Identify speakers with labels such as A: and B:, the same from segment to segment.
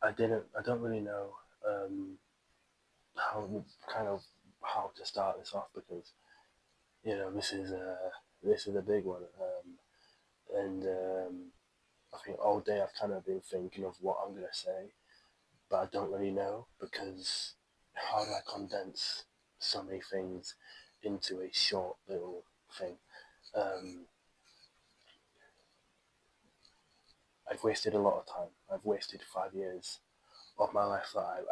A: I don't really know how kind of how to start this off because this is a big one, and I think all day I've kind of been thinking of what I'm gonna say, but I don't really know because how do I condense so many things into a short little thing? Um, I've wasted a lot of time. I've wasted 5 years of my life that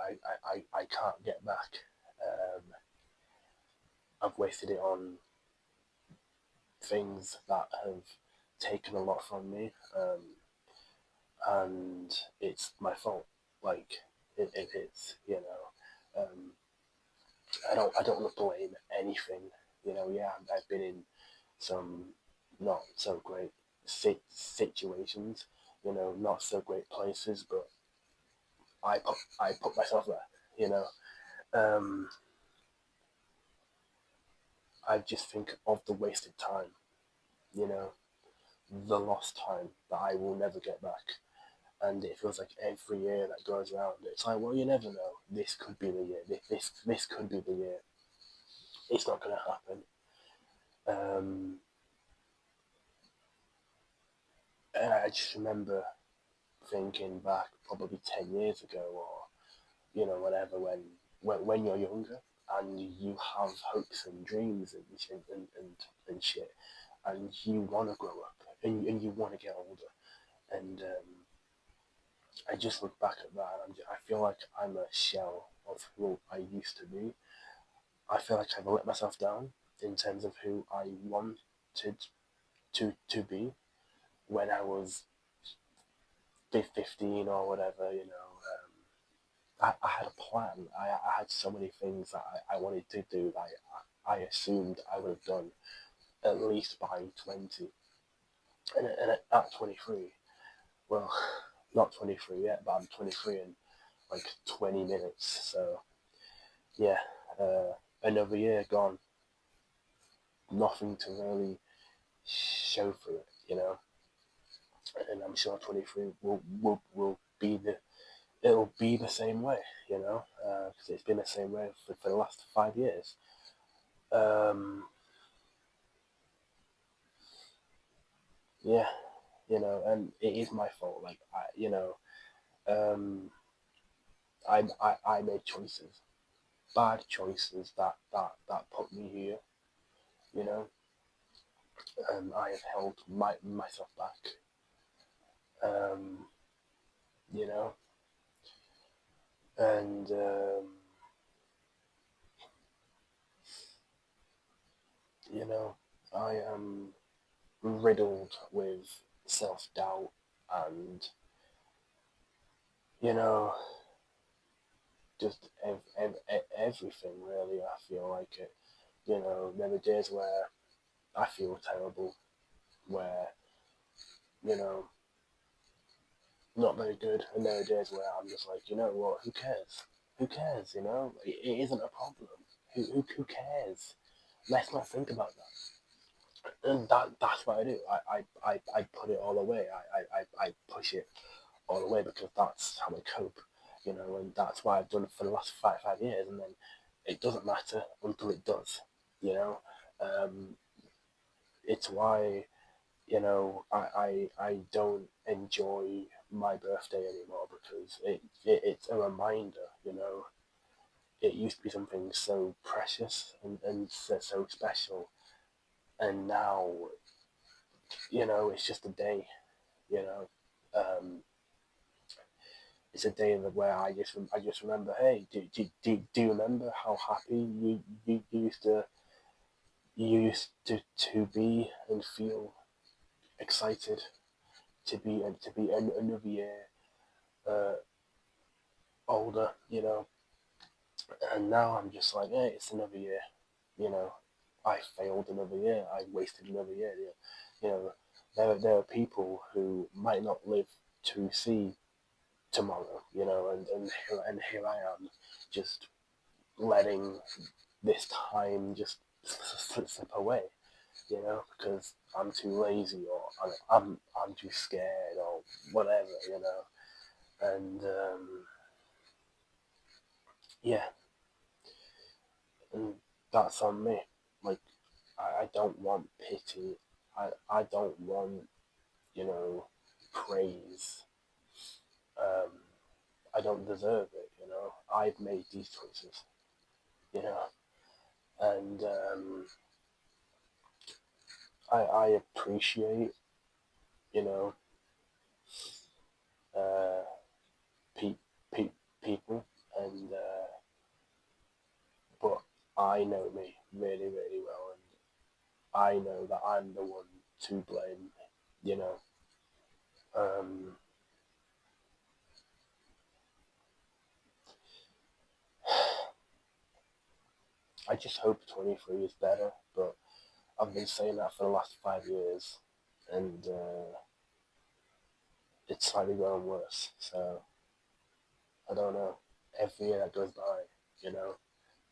A: I can't get back. Um, I've wasted it on things that have taken a lot from me, and it's my fault. Like it is, I don't want to blame anything. Yeah, I've been in some not so great situations, not so great places, but I put myself there. You know, um, I just think of the wasted time. You know, the lost time that I will never get back. And it feels like every year that goes around, it's like, well, you never know. This could be the year. This could be the year. It's not going to happen. Um, and I just remember thinking back probably 10 years ago, or whatever, when you're younger and you have hopes and dreams and shit, and you want to grow up and you want to get older, and I just look back at that and I feel like I'm a shell of who I used to be. I feel like I've let myself down in terms of who I wanted to be when I was 15 or whatever. I had a plan. I had so many things that I wanted to do that I assumed I would have done at least by 20. And at 23, well, not 23 yet, but I'm 23 in like 20 minutes. So, yeah, another year gone. Nothing to really show for it. And I'm sure 23 will be it'll be the same way, because it's been the same way for the last 5 years. Um, yeah, and it is my fault. Like um, I made choices, bad choices that put me here. You know, I have held myself back. Um, you know, and you know, I am riddled with self doubt and you know just everything really. I feel like it. There are days where I feel terrible, where you know not very good, and there are days where I'm just like, you know what, who cares? Who cares? It isn't a problem. Who cares? Let's not think about that. And that's what I do. I put it all away. I push it all away because that's how I cope. And that's why I've done it for the last five years, and then it doesn't matter until it does. You know, um, it's why I don't enjoy my birthday anymore because it's a reminder. It used to be something so precious and so special, and now it's just a day. You know, um, it's a day where I just remember. Hey, do you remember how happy you used to be and feel excited to be another year uh, older, and now I'm just like, yeah, it's another year, you know, I failed another year, I wasted another year, you know, there are people who might not live to see tomorrow, and here I am, just letting this time just slip away, you know, because I'm too lazy or I'm too scared or whatever, you know, and yeah, and that's on me. Like, I don't want pity. I don't want, you know, praise. Um, I don't deserve it, you know. I've made these choices, you know, and I appreciate, you know, uh, pe- pe- people, and but I know me really, really well, and I know that I'm the one to blame, you know. Um, I just hope 23 is better, but I've been saying that for the last 5 years, and it's slightly going worse. So I don't know. Every year that goes by, you know,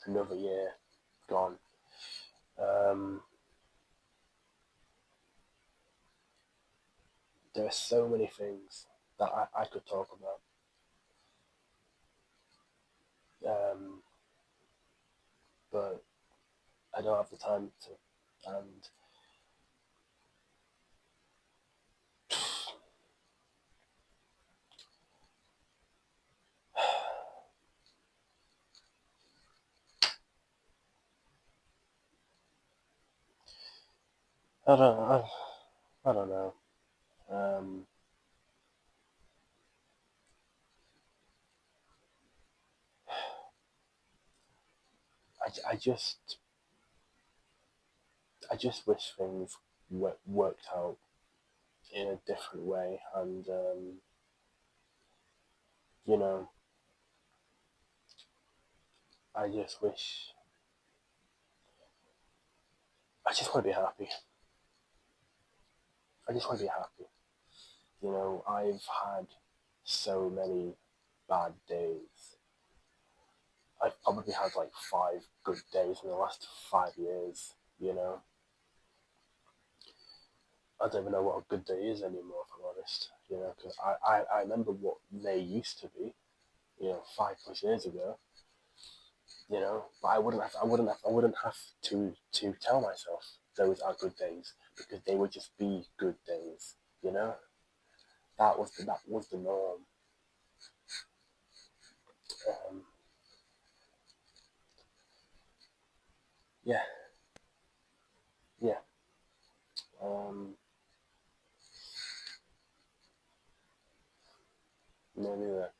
A: another year gone. Um, there are so many things that I could talk about, but I don't have the time to. And I don't, I don't know. Um, I I just wish things worked out in a different way, and you know, I just wish I just want to be happy. I just want to be happy. You know, I've had so many bad days. I've probably had like 5 good days in the last 5 years. You know, I don't even know what a good day is anymore, if I'm honest. You know, because I remember what they used to be. You know, 5 plus years ago. You know, but I wouldn't have to tell myself those are good days because they would just be good days. You know, that was the norm. Um, yeah, yeah. Um, maybe that.